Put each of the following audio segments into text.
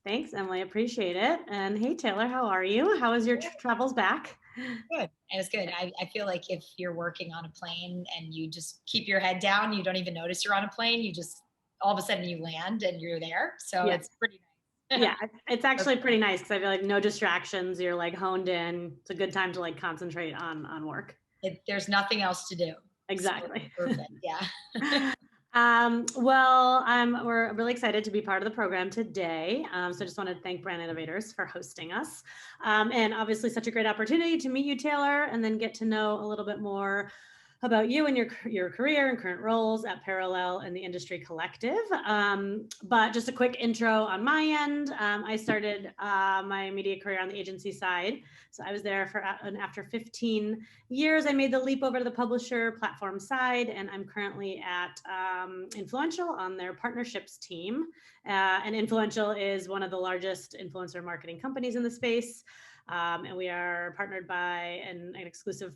Thanks, Emily. Appreciate it. And hey, Taylor, how are you? How was your travels back? Good. It was good. I feel like if you're working on a plane and you just keep your head down, you don't even notice you're on a plane. You just, all of a sudden you land and you're there. So Yeah. it's pretty nice. Yeah, it's actually pretty nice because I feel like no distractions. You're like honed in. It's a good time to like concentrate on work. There's nothing else to do. So it's Exactly. perfect. Yeah. We're really excited to be part of the program today. So I just want to thank Brand Innovators for hosting us. And obviously such a great opportunity to meet you, Taylor, and then get to know a little bit more about you and your career and current roles at Parallel and the Industry Collective. But just a quick intro on my end. I started my media career on the agency side. So I was there and after 15 years, I made the leap over to the publisher platform side, and I'm currently at Influential on their partnerships team. And Influential is one of the largest influencer marketing companies in the space. And we are partnered by an exclusive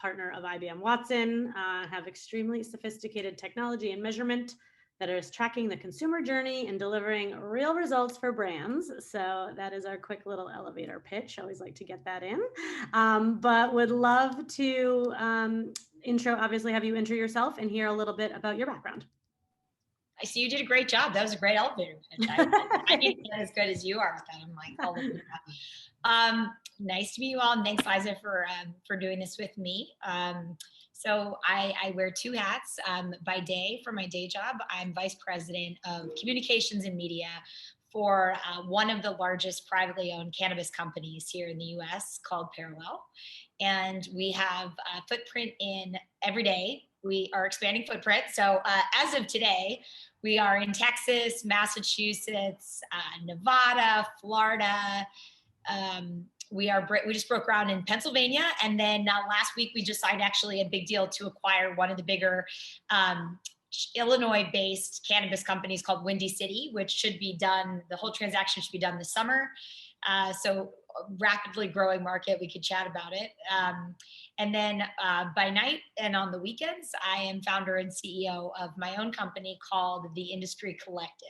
partner of IBM Watson, have extremely sophisticated technology and measurement that is tracking the consumer journey and delivering real results for brands. So that is our quick little elevator pitch. I always like to get that in, but would love to obviously have you intro yourself and hear a little bit about your background. I see you did a great job. That was a great elevator pitch. I need to get as good as you are with that. I'm like, all over that. Nice to meet you all, and thanks, Liza, for doing this with me. So I wear two hats. By day, for my day job, I'm vice president of communications and media for one of the largest privately owned cannabis companies here in the U.S. called Parallel, and we have a footprint in every day. We are expanding footprint. So as of today, we are in Texas, Massachusetts, Nevada, Florida. We just broke ground in Pennsylvania, and then last week we just signed actually a big deal to acquire one of the bigger Illinois-based cannabis companies called Windy City, which should be done. The whole transaction should be done this summer. So rapidly growing market. We could chat about it. And then by night and on the weekends, I am founder and CEO of my own company called the Industry Collective.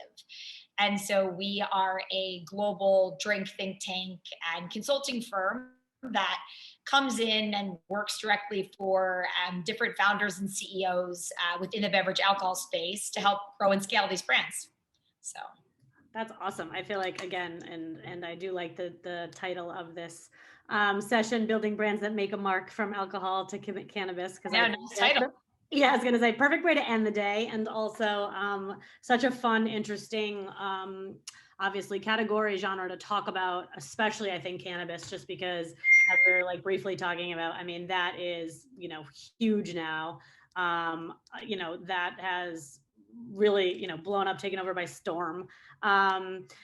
And so we are a global drink think tank and consulting firm that comes in and works directly for different founders and CEOs within the beverage alcohol space to help grow and scale these brands. So that's awesome. I feel like, again, and I do like the title of this session, Building Brands That Make a Mark from Alcohol to Cannabis. Nice title. Yeah, I was going to say, perfect way to end the day. And also such a fun, interesting, obviously category genre to talk about, especially I think cannabis, just because as we were like briefly talking about, I mean, that is, huge now. That has really, blown up, taken over by storm.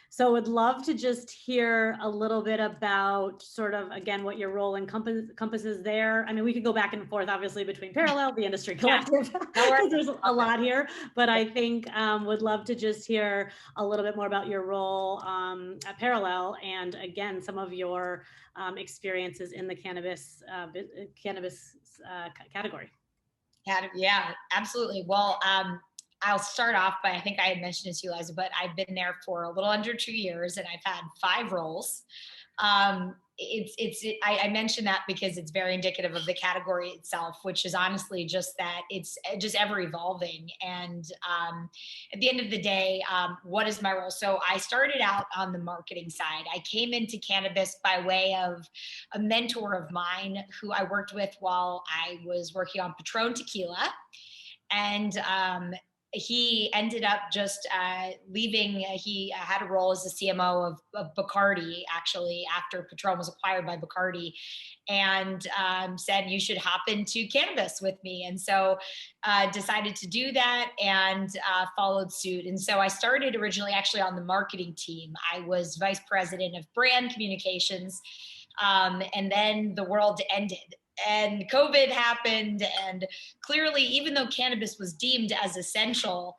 So would love to just hear a little bit about sort of, again, what your role encompasses there. I mean, we could go back and forth, obviously, between Parallel, the Industry Collective, because there's a lot here, but I think would love to just hear a little bit more about your role at Parallel, and again, some of your experiences in the cannabis category. Yeah, absolutely. Well, I'll start off by, I think I had mentioned this to you, Liza, but I've been there for a little under 2 years and I've had 5 roles. I mentioned that because it's very indicative of the category itself, which is honestly just that it's just ever evolving. And at the end of the day, what is my role? So I started out on the marketing side. I came into cannabis by way of a mentor of mine who I worked with while I was working on Patron tequila. And he ended up just leaving. He had a role as the CMO of Bacardi, actually, after Patron was acquired by Bacardi, and said, you should hop into cannabis with me. And so decided to do that and followed suit. And so I started originally actually on the marketing team. I was vice president of brand communications. And then the world ended. And COVID happened, and clearly, even though cannabis was deemed as essential,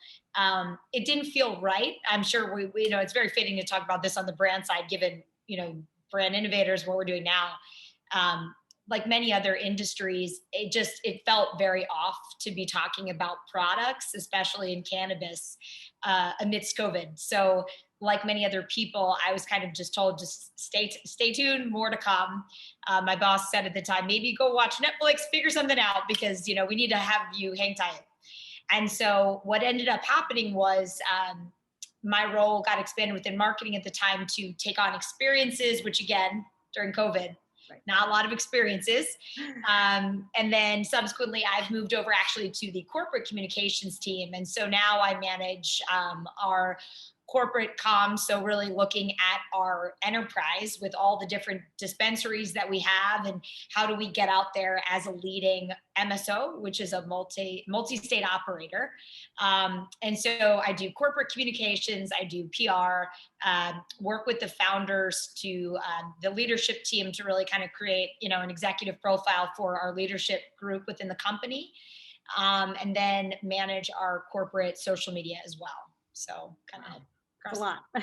it didn't feel right. I'm sure we it's very fitting to talk about this on the brand side, given Brand Innovators, what we're doing now. Like many other industries, it felt very off to be talking about products, especially in cannabis, amidst COVID. So like many other people, I was kind of just told, just stay tuned, more to come. My boss said at the time, maybe go watch Netflix, figure something out, because we need to have you hang tight. And so what ended up happening was my role got expanded within marketing at the time to take on experiences, which again, during COVID, right, not a lot of experiences. And then subsequently, I've moved over actually to the corporate communications team. And so now I manage our corporate comms. So really looking at our enterprise with all the different dispensaries that we have, and how do we get out there as a leading MSO, which is a multi-state operator. And so I do corporate communications, I do PR, work with the founders to the leadership team to really kind of create, an executive profile for our leadership group within the company, and then manage our corporate social media as well. So kind of a lot. I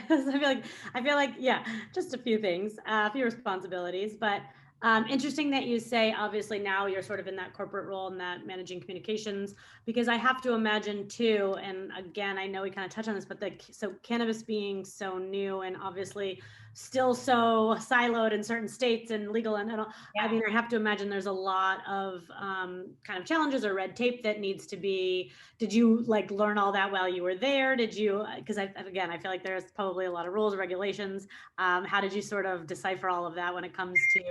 feel like, yeah, just a few things, a few responsibilities, but interesting that you say, obviously now you're sort of in that corporate role and that managing communications, because I have to imagine too, and again, I know we kind of touched on this, but so cannabis being so new and obviously still so siloed in certain states and legal, and yeah. I mean, I have to imagine there's a lot of kind of challenges or red tape that needs to be. Did you like learn all that while you were there? Did you, because again, I feel like there's probably a lot of rules, regulations. How did you sort of decipher all of that when it comes to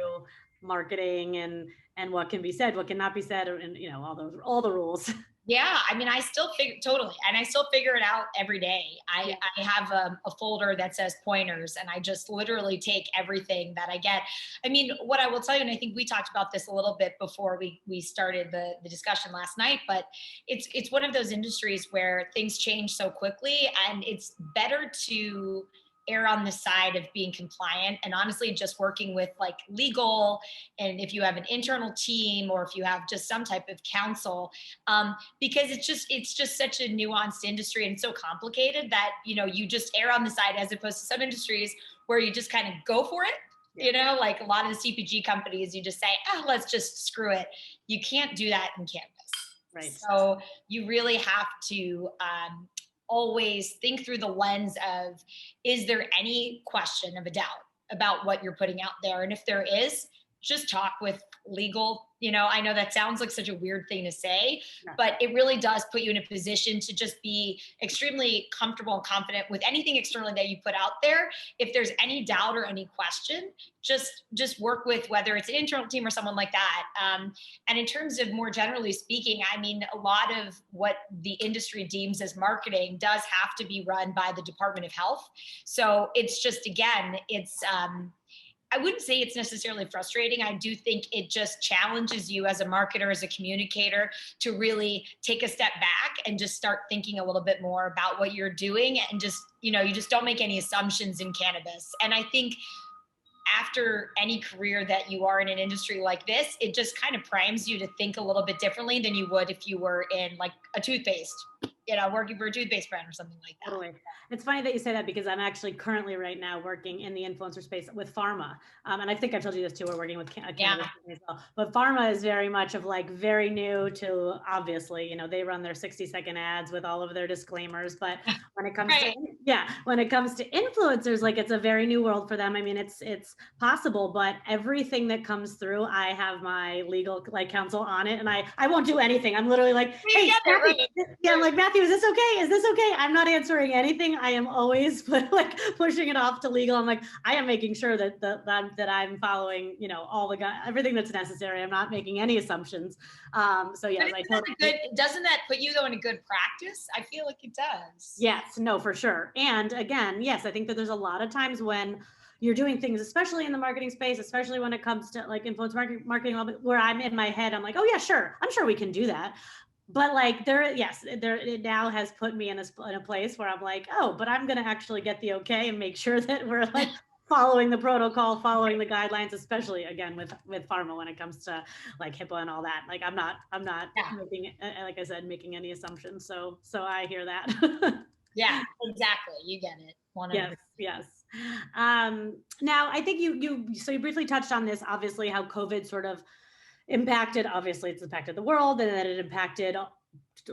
marketing and what can be said, what cannot be said, and all the rules? Yeah, I mean, I still figure it out every day. I have a folder that says pointers, and I just literally take everything that I get. I mean, what I will tell you, and I think we talked about this a little bit before we started the discussion last night, but it's one of those industries where things change so quickly, and it's better to err on the side of being compliant and honestly just working with like legal, and if you have an internal team or if you have just some type of counsel, because it's just such a nuanced industry and so complicated that you just err on the side, as opposed to some industries where you just kind of go for it. Like a lot of the CPG companies, you just say, let's just screw it. You can't do that in cannabis. Right. So you really have to always think through the lens of, is there any question of a doubt about what you're putting out there? And if there is, just talk with legal. I know that sounds like such a weird thing to say, but it really does put you in a position to just be extremely comfortable and confident with anything externally that you put out there. If there's any doubt or any question, just work with, whether it's an internal team or someone like that. And in terms of more generally speaking, I mean, a lot of what the industry deems as marketing does have to be run by the Department of Health. So it's just, again, I wouldn't say it's necessarily frustrating. I do think it just challenges you as a marketer, as a communicator, to really take a step back and just start thinking a little bit more about what you're doing, and just, you just don't make any assumptions in cannabis. And I think after any career that you are in an industry like this, it just kind of primes you to think a little bit differently than you would if you were in like a toothpaste, working for a toothpaste brand or something like that. Totally. It's funny that you say that, because I'm actually currently right now working in the influencer space with pharma. And I think I've told you this too, we're working with cannabis as well. But pharma is very much of like very new to, obviously, they run their 60-second ads with all of their disclaimers. But when it comes when it comes to influencers, like it's a very new world for them. I mean, it's possible, but everything that comes through, I have my legal counsel on it, and I won't do anything. I'm literally like, hey, Matthew, I'm like, Matthew, is this okay? Is this okay? I'm not answering anything. I am always pushing it off to legal. I'm like, I am making sure that that I'm following, everything that's necessary. I'm not making any assumptions. So yes, I totally. Doesn't that put you though in a good practice? I feel like it does. Yes, no, for sure. And again, yes, I think that there's a lot of times when you're doing things, especially in the marketing space, especially when it comes to like influence marketing, where I'm in my head, I'm like, oh yeah, sure. I'm sure we can do that. But like it now has put me in a place where I'm like, oh, but I'm going to actually get the okay and make sure that we're like following the protocol, following the guidelines, especially again with pharma when it comes to like HIPAA and all that. Like I'm not making, like I said, making any assumptions. So I hear that. Yeah, exactly. You get it. 100%. Yes. Now I think you briefly touched on this, obviously how COVID sort of impacted, obviously it's impacted the world, and then it impacted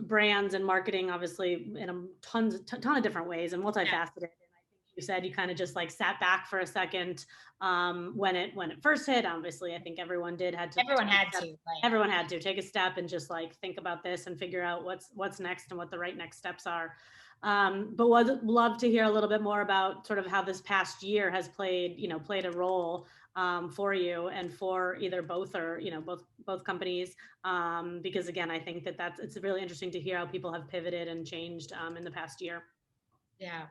brands and marketing, obviously in a ton of different ways and multifaceted. And I think you said, you kind of just like sat back for a second when it first hit. Obviously, I think everyone did had to Everyone take a had step. to, right? Everyone had to take a step and just like think about this and figure out what's next and what the right next steps are. But would love to hear a little bit more about sort of how this past year has played a role for you and for either both or both companies, because again, I think it's really interesting to hear how people have pivoted and changed in the past year. Yeah.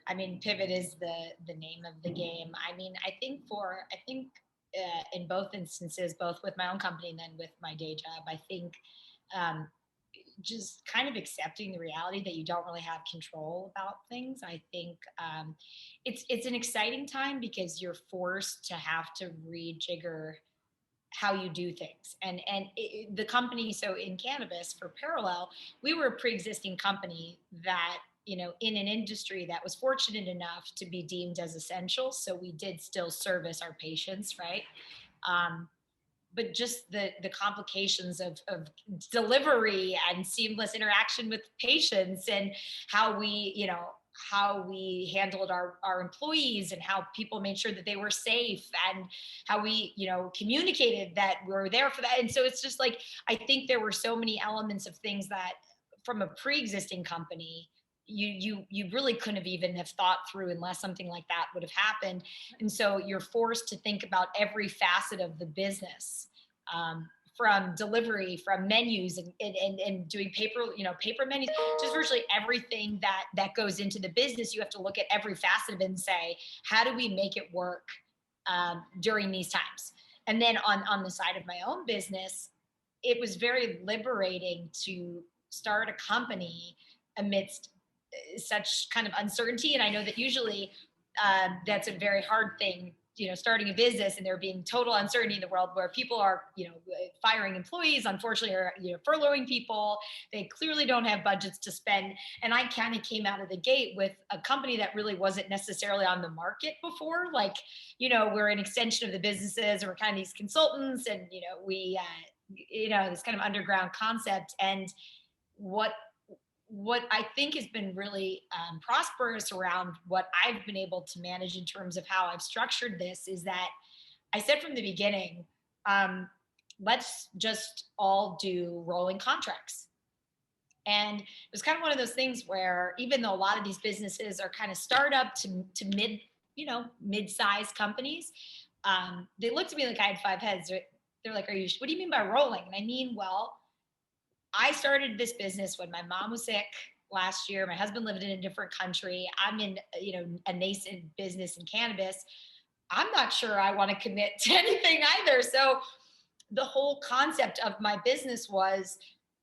I mean, pivot is the name of the game. I mean, I think in both instances, both with my own company and then with my day job, I think um, just kind of accepting the reality that you don't really have control about things. I think it's an exciting time because you're forced to have to rejigger how you do things. And the company, so in cannabis for Parallel, we were a pre-existing company that, in an industry that was fortunate enough to be deemed as essential. So we did still service our patients, right? Um, but just the complications of delivery and seamless interaction with patients, and how we handled our employees, and how people made sure that they were safe, and how we communicated that we were there for that. And so it's just like, I think there were so many elements of things that from a pre-existing company you really couldn't have even have thought through unless something like that would have happened. And so you're forced to think about every facet of the business, from delivery, from menus, and doing paper menus, just virtually everything that goes into the business. You have to look at every facet of it and say, how do we make it work during these times? And then on the side of my own business, it was very liberating to start a company amidst such kind of uncertainty. And I know that usually that's a very hard thing, starting a business and there being total uncertainty in the world, where people are, firing employees, unfortunately, or, furloughing people. They clearly don't have budgets to spend. And I kind of came out of the gate with a company that really wasn't necessarily on the market before. Like, we're an extension of the businesses, and we're kind of these consultants, and, this kind of underground concept. And what I think has been really prosperous around what I've been able to manage in terms of how I've structured this is that I said from the beginning, let's just all do rolling contracts. And it was kind of one of those things where, even though a lot of these businesses are kind of startup to mid-sized companies, they looked at me like I had five heads. They're like, what do you mean by rolling? And I mean, well, I started this business when my mom was sick last year. My husband lived in a different country. I'm in, a nascent business in cannabis. I'm not sure I want to commit to anything either. So the whole concept of my business was,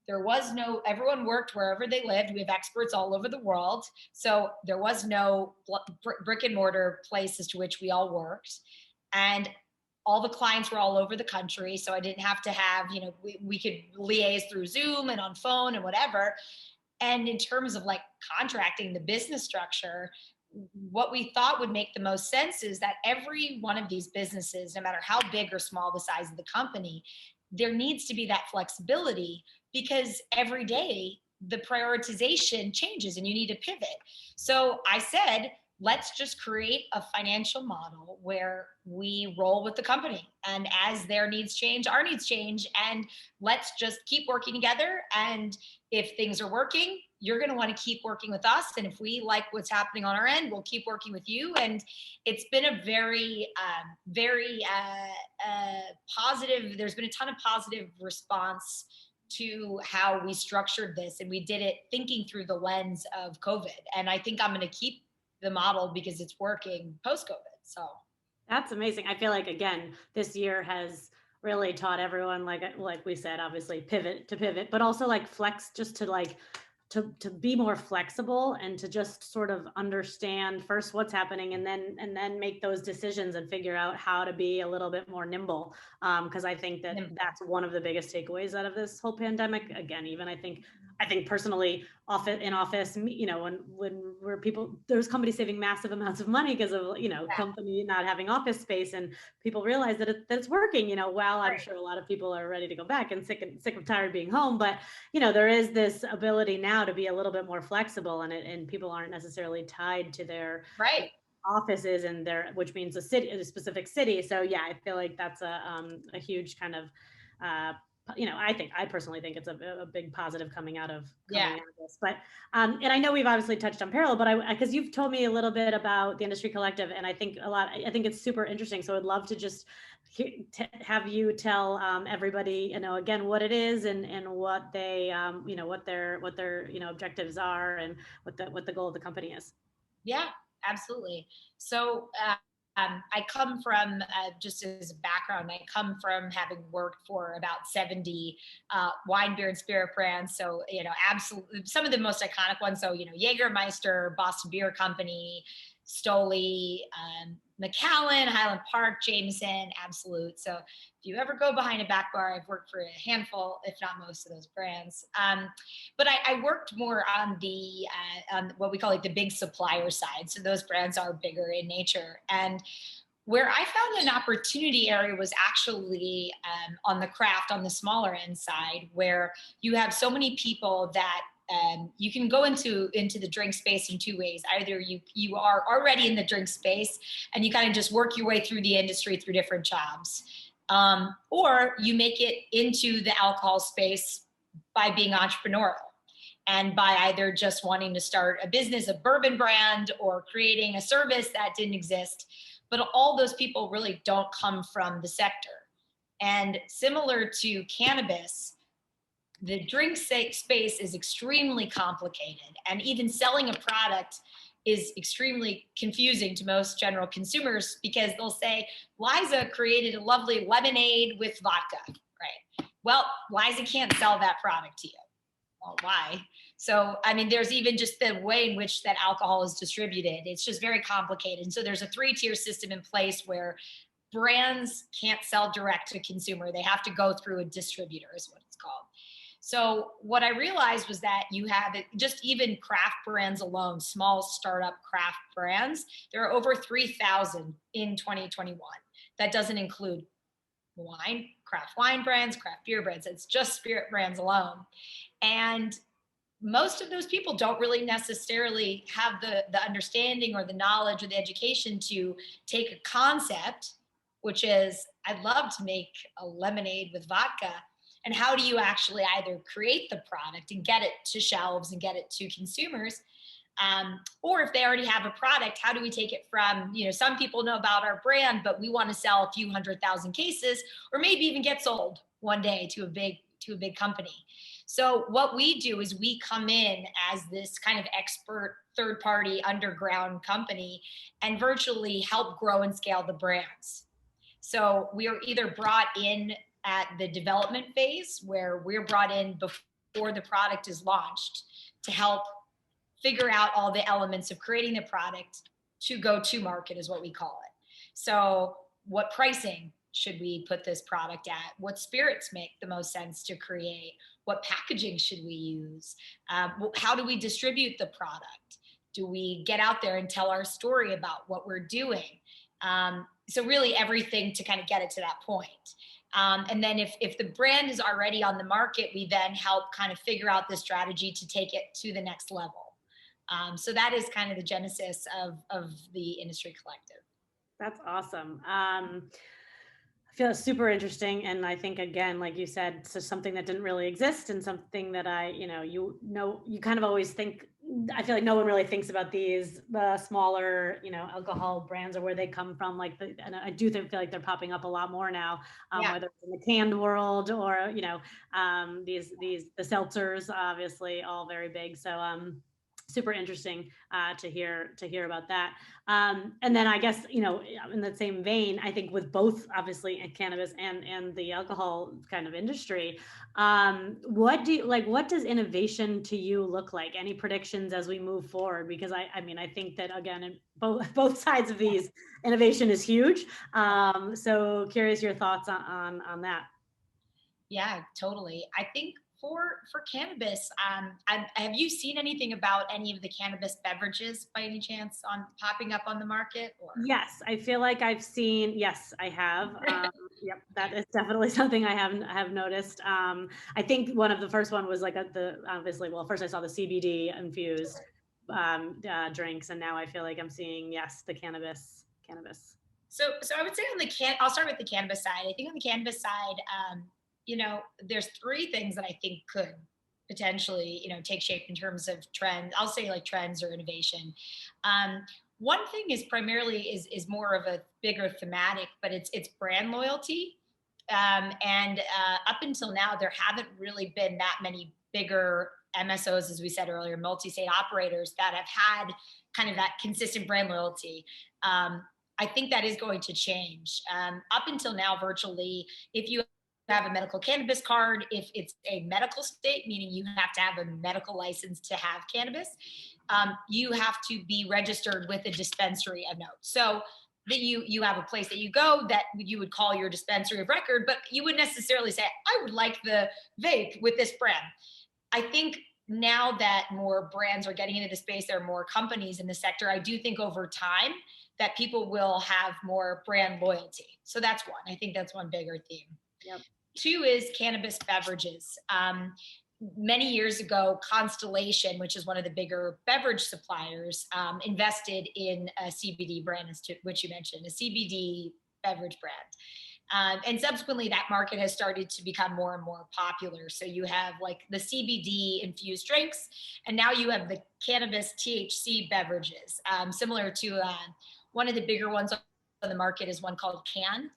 everyone worked wherever they lived. We have experts all over the world. So there was no brick and mortar places to which we all worked. And all the clients were all over the country. So I didn't have to have, we could liaise through Zoom and on phone and whatever. And in terms of like contracting the business structure, what we thought would make the most sense is that every one of these businesses, no matter how big or small the size of the company, there needs to be that flexibility, because every day the prioritization changes and you need to pivot. So I said, let's just create a financial model where we roll with the company. And as their needs change, our needs change. And let's just keep working together. And if things are working, you're going to want to keep working with us. And if we like what's happening on our end, we'll keep working with you. And it's been a very positive, there's been a ton of positive response to how we structured this. And we did it thinking through the lens of COVID. And I think I'm going to keep the model because it's working post-COVID. So that's amazing. I feel like, again, this year has really taught everyone, like we said, obviously pivot, but also like flex, just to like to be more flexible and to just sort of understand first what's happening, and then make those decisions and figure out how to be a little bit more nimble. Because I think that's one of the biggest takeaways out of this whole pandemic. Again, even I think personally, in office, when there's companies saving massive amounts of money because of, company not having office space, and people realize that it's working, while I'm sure a lot of people are ready to go back and sick of tired being home. But, there is this ability now to be a little bit more flexible, and people aren't necessarily tied to their, right. office is in there, which means a city, a specific city. So yeah, I feel like that's a huge kind of, I personally think it's a big positive coming out of this. But and I know we've obviously touched on parallel, but because you've told me a little bit about the Industry Collective, and I think I think it's super interesting. So I'd love to just have you tell everybody, again, what it is and what they, what their, objectives are and what the goal of the company is. Yeah, absolutely. So I come from, just as a background, I come from having worked for about 70 wine, beer, and spirit brands. So, absolutely some of the most iconic ones. So, Jägermeister, Boston Beer Company, Stoli, Macallan, Highland Park, Jameson, Absolute. So if you ever go behind a back bar, I've worked for a handful, if not most of those brands. But I worked more on on what we call like the big supplier side. So those brands are bigger in nature. And where I found an opportunity area was actually on the craft, on the smaller end side, where you have so many people that you can go into the drink space in two ways. Either you are already in the drink space and you kind of just work your way through the industry through different jobs, or you make it into the alcohol space by being entrepreneurial and by either just wanting to start a business, a bourbon brand, or creating a service that didn't exist. But all those people really don't come from the sector. And similar to cannabis, the drink space is extremely complicated, and even selling a product is extremely confusing to most general consumers because they'll say, Liza created a lovely lemonade with vodka, right? Well, Liza can't sell that product to you. Well, why? So, I mean, there's even just the way in which that alcohol is distributed. It's just very complicated. And so there's a 3-tier system in place where brands can't sell direct to consumer. They have to go through a distributor is what it's called. So what I realized was that you have just even craft brands alone, small startup craft brands, there are over 3,000 in 2021. That doesn't include wine, craft wine brands, craft beer brands. It's just spirit brands alone. And most of those people don't really necessarily have the understanding or the knowledge or the education to take a concept, which is, I'd love to make a lemonade with vodka. And how do you actually either create the product and get it to shelves and get it to consumers? Or if they already have a product, how do we take it from, some people know about our brand, but we want to sell a few 100,000 cases, or maybe even get sold one day to a big company. So what we do is we come in as this kind of expert third-party underground company and virtually help grow and scale the brands. So we are either brought in at the development phase, where we're brought in before the product is launched to help figure out all the elements of creating the product to go to market is what we call it. So what pricing should we put this product at? What spirits make the most sense to create? What packaging should we use? How do we distribute the product? Do we get out there and tell our story about what we're doing? So really everything to kind of get it to that point. And then if the brand is already on the market, we then help kind of figure out the strategy to take it to the next level. So that is kind of the genesis of the Industry Collective. That's awesome. I feel it's super interesting. And I think, again, like you said, so something that didn't really exist and something that you kind of always think, I feel like no one really thinks about the smaller, alcohol brands or where they come from. And I do feel like they're popping up a lot more now, whether it's in the canned world or, the seltzers, obviously all very big. So, super interesting to hear about that. And then I guess, in that same vein, I think with both obviously cannabis and the alcohol kind of industry, what does innovation to you look like? Any predictions as we move forward? Because I mean, I think that again, in both sides of these, innovation is huge. So curious your thoughts on that. Yeah, totally. I think for cannabis, have you seen anything about any of the cannabis beverages by any chance on popping up on the market? Or? Yes, I feel like I've seen. Yes, I have. Yep, that is definitely something I have noticed. I think one of the first one was obviously. Well, first I saw the CBD infused. drinks, and now I feel like I'm seeing, yes, the cannabis. So I would say I'll start with the cannabis side. I think on the cannabis side, there's three things that I think could potentially, take shape in terms of trends. I'll say like trends or innovation. Um, One thing is primarily is more of a bigger thematic, but it's brand loyalty. And up until now, there haven't really been that many bigger MSOs, as we said earlier, multi-state operators that have had kind of that consistent brand loyalty. I think that is going to change. Up until now, virtually, if you have a medical cannabis card, if it's a medical state, meaning you have to have a medical license to have cannabis, you have to be registered with a dispensary of note. So that you have a place that you go that you would call your dispensary of record, but you wouldn't necessarily say, I would like the vape with this brand. I think now that more brands are getting into the space, there are more companies in the sector. I do think over time that people will have more brand loyalty. So that's one. I think that's one bigger theme. Yep. Two is cannabis beverages. Many years ago, Constellation, which is one of the bigger beverage suppliers, invested in a CBD brand, which you mentioned, a CBD beverage brand. And subsequently, that market has started to become more and more popular. So you have like the CBD infused drinks, and now you have the cannabis THC beverages, similar to one of the bigger ones on the market is one called CANN.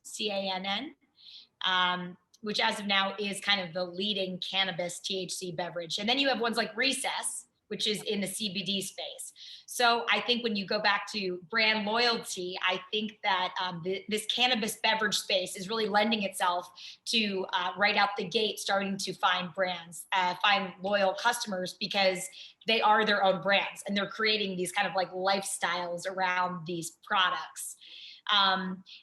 Which as of now is kind of the leading cannabis THC beverage. And then you have ones like Recess, which is in the CBD space. So I think when you go back to brand loyalty, I think that this cannabis beverage space is really lending itself to right out the gate, starting to find brands, find loyal customers, because they are their own brands and they're creating these kind of like lifestyles around these products.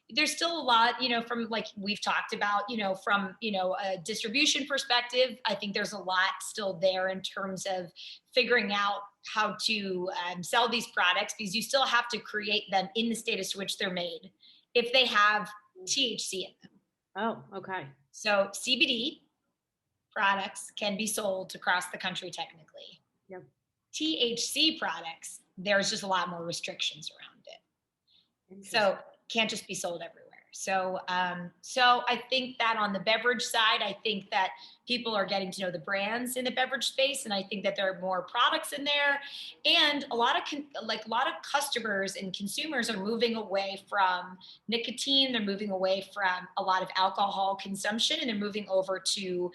There's still a lot, from like we've talked about, from, a distribution perspective. I think there's a lot still there in terms of figuring out how to sell these products, because you still have to create them in the status to which they're made if they have THC in them. Oh, okay. So CBD products can be sold across the country technically. Yep. THC products, there's just a lot more restrictions around it. So can't just be sold everywhere. So I think that on the beverage side, I think that people are getting to know the brands in the beverage space, and I think that there are more products in there, and a lot of customers and consumers are moving away from nicotine. They're moving away from a lot of alcohol consumption, and they're moving over to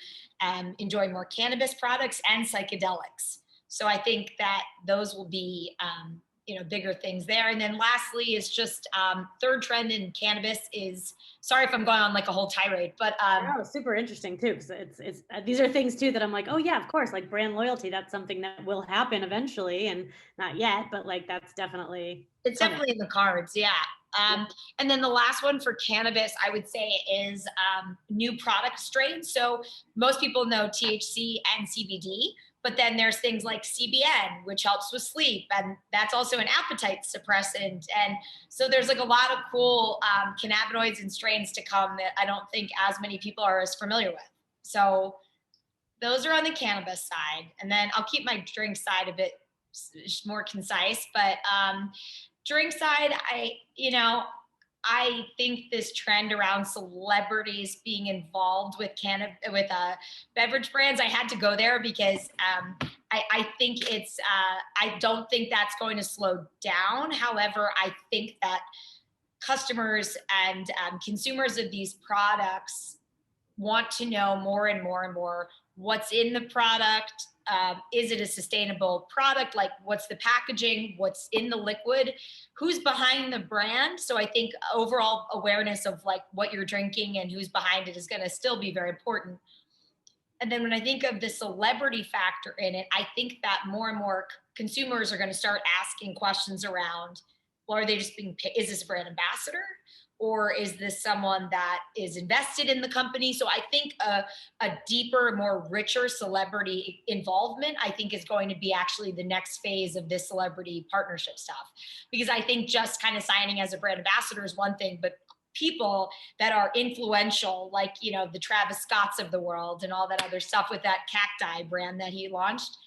enjoying more cannabis products and psychedelics. So I think that those will be bigger things there. And then lastly is just third trend in cannabis is, sorry if I'm going on like a whole tirade, but super interesting too, because it's these are things too that I'm like, oh yeah, of course, like brand loyalty, that's something that will happen eventually, and not yet, but like that's definitely definitely in the cards. Yeah. And then the last one for cannabis, I would say, is new product strains. So most people know THC and CBD, but then there's things like CBN, which helps with sleep, and that's also an appetite suppressant. And so there's like a lot of cool cannabinoids and strains to come that I don't think as many people are as familiar with. So those are on the cannabis side. And then I'll keep my drink side a bit more concise, but drink side, I think this trend around celebrities being involved with beverage brands, I had to go there because I think I don't think that's going to slow down. However, I think that customers and consumers of these products want to know more and more and more what's in the product. Is it a sustainable product? Like, what's the packaging? What's in the liquid? Who's behind the brand? So I think overall awareness of like what you're drinking and who's behind it is going to still be very important. And then when I think of the celebrity factor in it, I think that more and more consumers are going to start asking questions around, well, are they just being paid? Is this a brand ambassador? Or is this someone that is invested in the company? So I think a deeper, more richer celebrity involvement, I think, is going to be actually the next phase of this celebrity partnership stuff. Because I think just kind of signing as a brand ambassador is one thing, but people that are influential, like, the Travis Scotts of the world and all that other stuff with that cacti brand that he launched,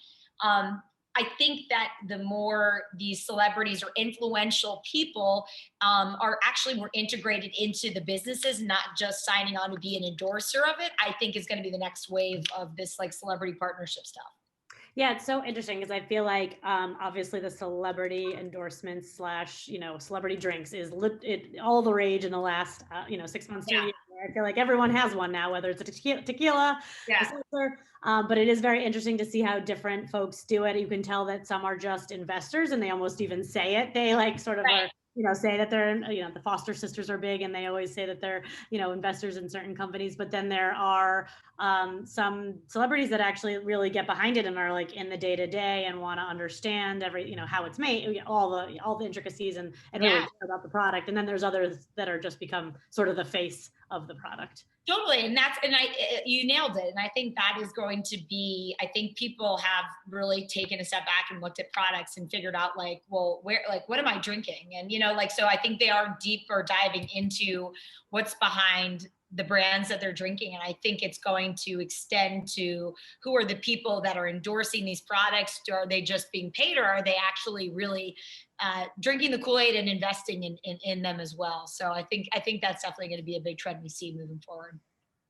I think that the more these celebrities or influential people are actually more integrated into the businesses, not just signing on to be an endorser of it, I think is going to be the next wave of this like celebrity partnership stuff. Yeah, it's so interesting because I feel like obviously the celebrity endorsements slash celebrity drinks is all the rage in the last 6 months to a Yeah. year. I feel like everyone has one now, whether it's a tequila, a Yeah. seltzer. But it is very interesting to see how different folks do it. You can tell that some are just investors, and they almost even say it. They like sort of Right. are say that they're the Foster sisters are big, and they always say that they're investors in certain companies. But then there are some celebrities that actually really get behind it and are like in the day to day and want to understand how it's made, all the intricacies, and really Yeah. care about the product. And then there's others that are just become sort of the face of the product. Totally. You nailed it. And I think that is going to be, I think people have really taken a step back and looked at products and figured out like, well, what am I drinking? And, so I think they are deeper diving into what's behind the brands that they're drinking. And I think it's going to extend to who are the people that are endorsing these products. Are they just being paid, or are they actually really drinking the Kool-Aid and investing in them as well? So I think that's definitely going to be a big trend we see moving forward.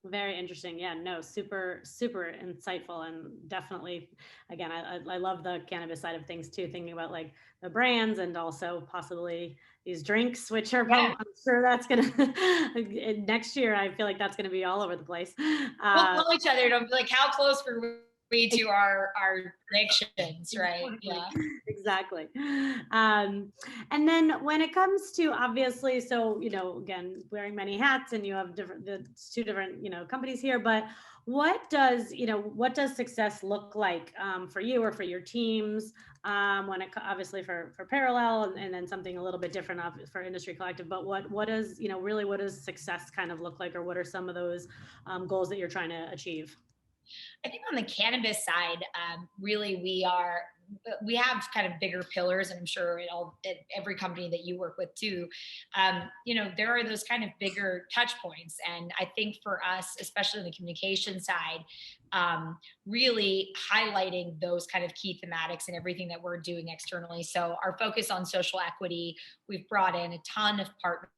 Very interesting. Yeah, no, super, super insightful. And definitely, again, I love the cannabis side of things too, thinking about like the brands and also possibly these drinks, which are Yeah. I'm sure that's going to, next year, I feel like that's going to be all over the place. We'll call each other. Don't be like, how close were we to our predictions, right? Yeah. Exactly. And then when it comes to obviously, so, again, wearing many hats, and you have the two different, companies here, but what does success look like for you or for your teams when it obviously for Parallel, and then something a little bit different for Industry Collective, but what does, really, what does success kind of look like, or what are some of those goals that you're trying to achieve? I think on the cannabis side, really we have kind of bigger pillars, and I'm sure every company that you work with too. There are those kind of bigger touch points, and I think for us, especially on the communication side, really highlighting those kind of key thematics and everything that we're doing externally. So our focus on social equity, we've brought in a ton of partners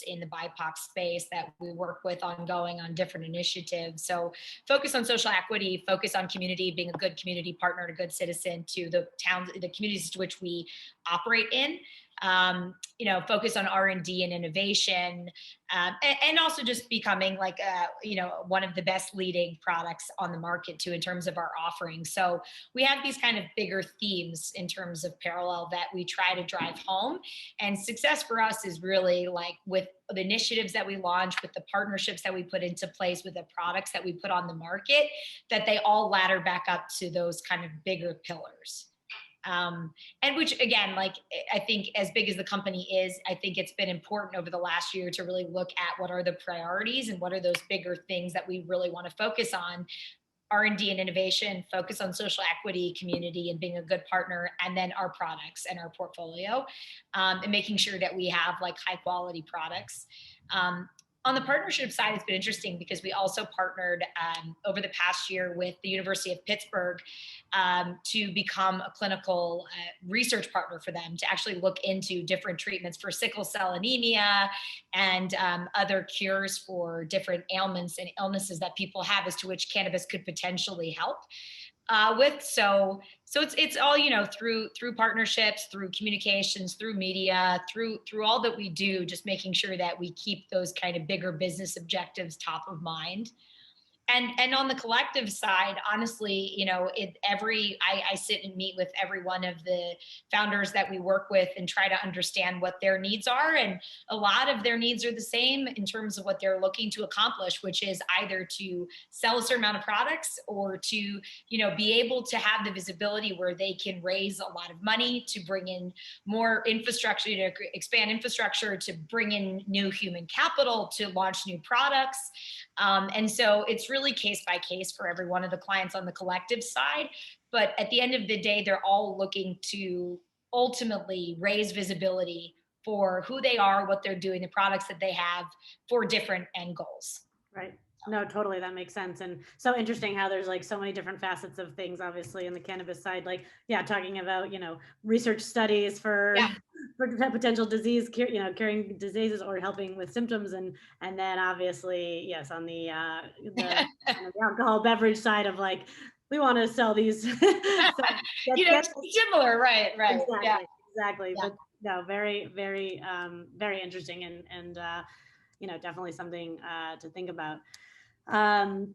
in the BIPOC space that we work with ongoing on different initiatives. So focus on social equity, focus on community, being a good community partner, a good citizen to the towns, the communities to which we operate in. Focus on R&D and innovation, and also just becoming like, one of the best leading products on the market too, in terms of our offerings. So we have these kind of bigger themes in terms of Parallel that we try to drive home. And success for us is really like with the initiatives that we launch, with the partnerships that we put into place, with the products that we put on the market, that they all ladder back up to those kind of bigger pillars. And which again, like I think as big as the company is, I think it's been important over the last year to really look at what are the priorities and what are those bigger things that we really want to focus on. R&D and innovation, focus on social equity, community, and being a good partner, and then our products and our portfolio, and making sure that we have like high quality products. On the partnership side, it's been interesting because we also partnered over the past year with the University of Pittsburgh to become a clinical research partner for them to actually look into different treatments for sickle cell anemia and other cures for different ailments and illnesses that people have, as to which cannabis could potentially help with. So it's all, through partnerships, through communications, through media, through all that we do, just making sure that we keep those kind of bigger business objectives top of mind. And on the collective side, honestly, I sit and meet with every one of the founders that we work with and try to understand what their needs are. And a lot of their needs are the same in terms of what they're looking to accomplish, which is either to sell a certain amount of products or to, be able to have the visibility where they can raise a lot of money to bring in more infrastructure, to expand infrastructure, to bring in new human capital, to launch new products. And so it's really case by case for every one of the clients on the collective side. But at the end of the day, they're all looking to ultimately raise visibility for who they are, what they're doing, the products that they have, for different end goals. Right. No, totally. That makes sense. And so interesting how there's like so many different facets of things, obviously, in the cannabis side. Like, yeah, talking about, research studies for Yeah. for potential disease, curing diseases or helping with symptoms. And then obviously, yes, on the alcohol beverage side of like, we want to sell these. So get Similar, right, right. Yeah, exactly, exactly. yeah. But no, very, very, very interesting and definitely something to think about. Um,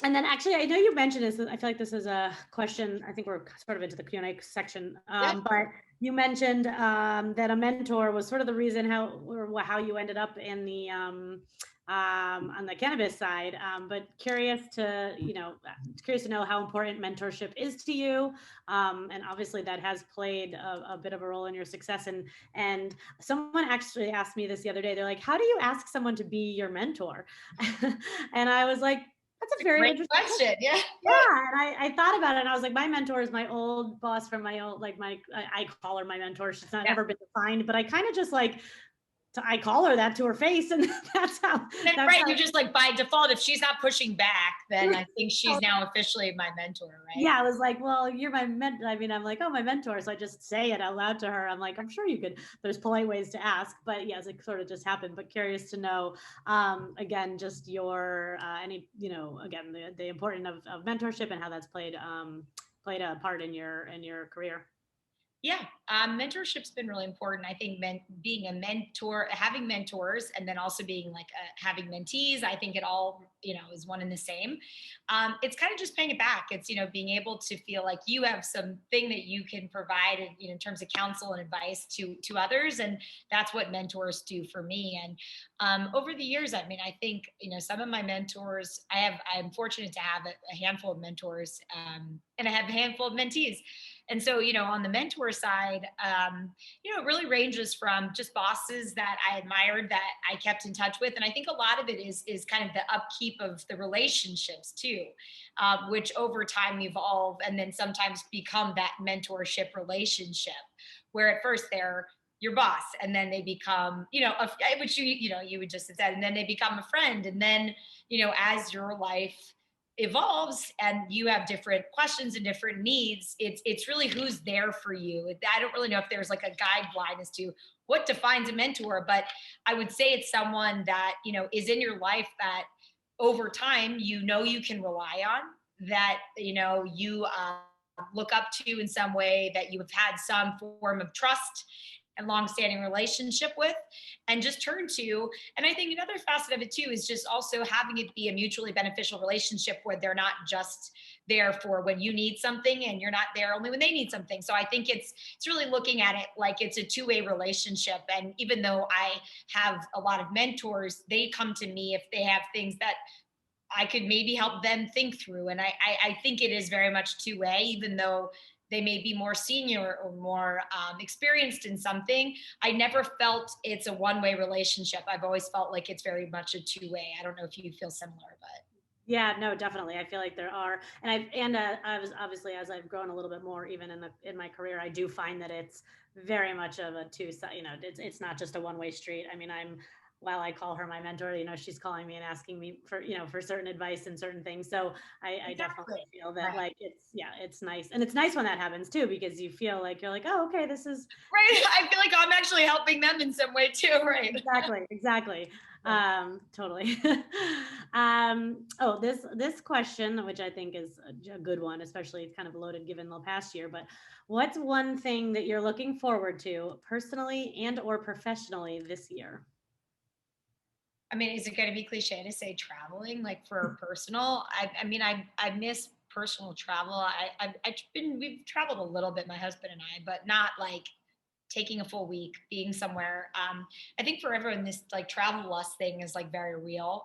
and then actually, I know you mentioned this. I feel like this is a question. I think we're sort of into the Q&A section. Yeah. But you mentioned that a mentor was sort of the reason how you ended up in the on the cannabis side. But curious to know how important mentorship is to you. And obviously, that has played a bit of a role in your success. And someone actually asked me this the other day. They're like, "How do you ask someone to be your mentor?" And I was like, that's a very Great interesting question. question. Yeah. Yeah, and I thought about it, and I was like, my mentor is my old boss from my old, like I call her my mentor. She's not Yeah. ever been defined, but I kind of just like, I call her that to her face, and that's how. Then, That's right, how. you're just like by default, if she's not pushing back, then I think she's now officially my mentor, right? Yeah, I was like, well, you're my mentor. I mean, I'm like, oh, my mentor. So I just say it out loud to her. I'm like, I'm sure you could, there's polite ways to ask, but yes, it sort of just happened. But curious to know, again, just your, again, the importance of mentorship and how that's played a part in your career. Yeah, mentorship's been really important. I think being a mentor, having mentors, and then also being like having mentees. I think it all is one and the same. It's kind of just paying it back. It's being able to feel like you have something that you can provide in terms of counsel and advice to others, and that's what mentors do for me. And over the years, I mean, I think some of my mentors. I'm fortunate to have a handful of mentors, and I have a handful of mentees. And so, on the mentor side, it really ranges from just bosses that I admired that I kept in touch with. And I think a lot of it is kind of the upkeep of the relationships too, which over time evolve and then sometimes become that mentorship relationship, where at first they're your boss and then they become, which you would just have said, and then they become a friend. And then, as your life evolves and you have different questions and different needs, it's really who's there for you. I don't really know if there's like a guideline as to what defines a mentor, but I would say it's someone that is in your life that over time you can rely on, that you look up to in some way, that you have had some form of trust and long-standing relationship with, and just turn to. And I think another facet of it too is just also having it be a mutually beneficial relationship where they're not just there for when you need something and you're not there only when they need something. So I think it's really looking at it like it's a two-way relationship. And even though I have a lot of mentors, they come to me if they have things that I could maybe help them think through. And I think it is very much two-way, even though they may be more senior or more experienced in something. I never felt it's a one-way relationship. I've always felt like it's very much a two-way. I don't know if you feel similar, but. Yeah, no, definitely. I feel like there are, I was obviously, as I've grown a little bit more, even in my career, I do find that it's very much of a two side. It's not just a one way street. I mean, while I call her my mentor, she's calling me and asking me for certain advice and certain things. So I definitely Exactly. feel that Right. like it's nice, and it's nice when that happens too, because you feel like you're like, oh, okay, this is Right. I feel like I'm actually helping them in some way too. Right. exactly. Totally. This question, which I think is a good one, especially it's kind of loaded given the past year, but what's one thing that you're looking forward to personally and or professionally this year? I mean, is it going to be cliche to say traveling, like for personal? I mean, I miss personal travel. We've traveled a little bit, my husband and I, but not like taking a full week, being somewhere. I think for everyone, this like travel lust thing is like very real.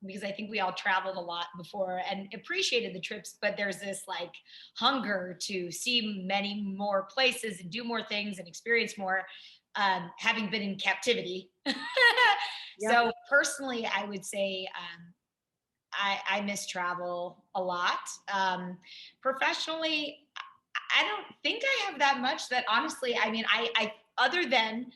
Because I think we all traveled a lot before and appreciated the trips, but there's this like hunger to see many more places and do more things and experience more, having been in captivity. Yep. So personally, I would say I miss travel a lot. Professionally, I don't think I have that much that honestly, I mean, I other than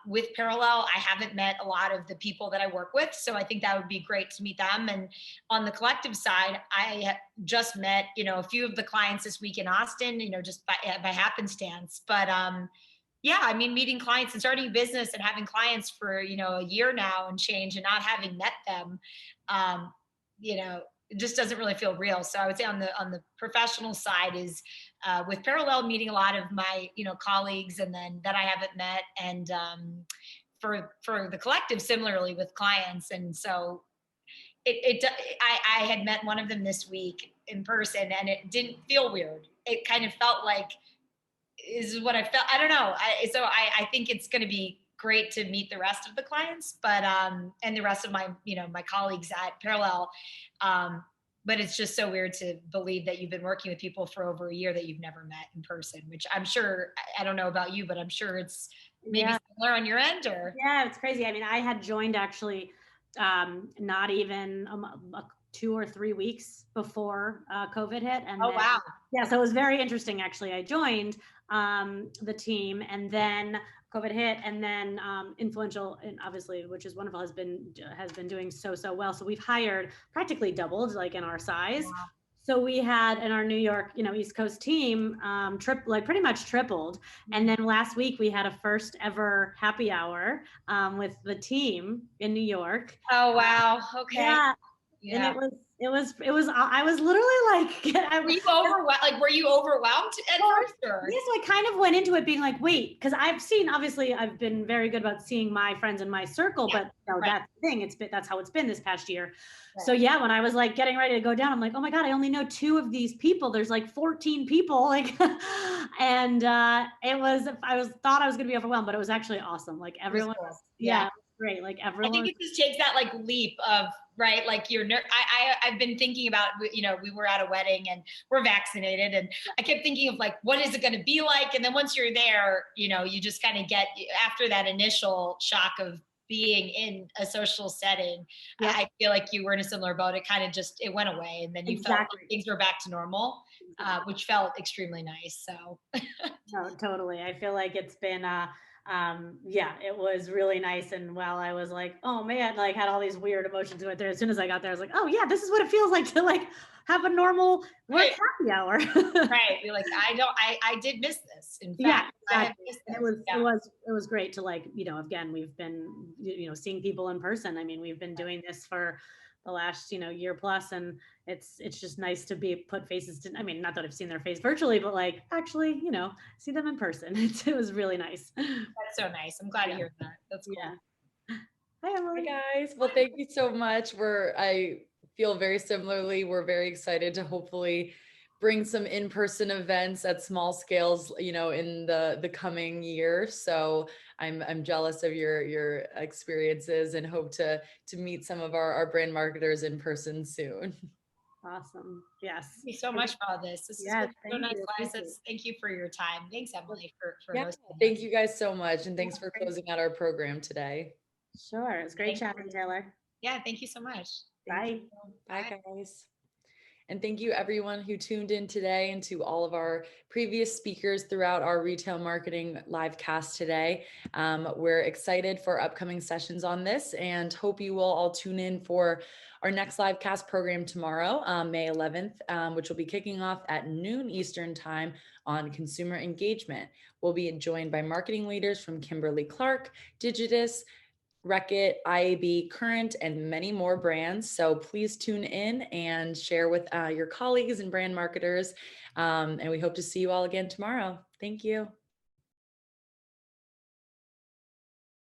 With Parallel, I haven't met a lot of the people that I work with, so I think that would be great to meet them. And on the collective side, I just met, a few of the clients this week in Austin, just by happenstance. But yeah, I mean, meeting clients and starting a business and having clients for, a year now and change, and not having met them, um, it just doesn't really feel real. So I would say on the professional side is with Parallel, meeting a lot of my, colleagues, and then that I haven't met. And for the collective, similarly with clients. And so I had met one of them this week in person, and it didn't feel weird. It kind of felt like, is what I felt. I don't know. I think it's going to be great to meet the rest of the clients, but and the rest of my, my colleagues at Parallel. But it's just so weird to believe that you've been working with people for over a year that you've never met in person, which I'm sure, I don't know about you, but I'm sure it's maybe similar on your end. Or yeah, it's crazy. I mean, I had joined actually not even 2 or 3 weeks before COVID hit. And then, wow. Yeah, so it was very interesting. Actually, I joined the team, and then COVID hit, and then Influential, and obviously, which is wonderful, has been doing so well. So we've hired practically doubled, like in our size. Wow. So we had in our New York, East Coast team, pretty much tripled. And then last week we had a first ever happy hour with the team in New York. Oh wow. Okay. Yeah. And Yeah. I was literally like, Were you overwhelmed? Like, were you overwhelmed at first? Or? Yes, so I kind of went into it being like, wait, because obviously I've been very good about seeing my friends in my circle, but that's the thing. That's how it's been this past year. Right. So yeah, when I was like getting ready to go down, I'm like, oh my God, I only know 2 of these people. There's like 14 people, like, and thought I was going to be overwhelmed, but it was actually awesome. Like everyone, cool. yeah. Great. Like everyone. I think it just takes that like leap of, right? Like I've been thinking about, we were at a wedding and we're vaccinated, and I kept thinking of like, what is it going to be like? And then once you're there, you just kind of get, after that initial shock of being in a social setting, I feel like you were in a similar boat. It kind of it went away, and then you felt like things were back to normal, which felt extremely nice. So no, totally. I feel like it's been, it was really nice. And while I was like, oh man, like had all these weird emotions going through, as soon as I got there, I was like, oh yeah, this is what it feels like to like have a normal work happy hour. Right. You're like, I did miss this. In fact, exactly. It was great to like, again, we've been, seeing people in person. I mean, we've been doing this for the last, year plus, and it's just nice to put faces to, I mean, not that I've seen their face virtually, but like actually, see them in person. It was really nice. That's so nice. I'm glad to hear that. That's cool. Yeah. Hi, Emily. Hi, guys. Well, thank you so much. I feel very similarly. We're very excited to hopefully bring some in-person events at small scales, in the coming year. So I'm jealous of your experiences and hope to meet some of our brand marketers in person soon. Awesome. Yes. Thank you so much for all this. This is so nice, Liza. Thank you for your time. Thanks, Emily, for hosting. Thank you guys so much. And thanks for closing out our program today. Sure. It was great chatting, Taylor. Yeah. Thank you so much. Bye. Bye, guys. And thank you everyone who tuned in today, and to all of our previous speakers throughout our retail marketing live cast today. We're excited for upcoming sessions on this, and hope you will all tune in for our next live cast program tomorrow, May 11th, which will be kicking off at noon Eastern time on consumer engagement. We'll be joined by marketing leaders from Kimberly-Clark, Digitus, Reckitt, IAB, Current, and many more brands. So please tune in and share with your colleagues and brand marketers. And we hope to see you all again tomorrow. Thank you.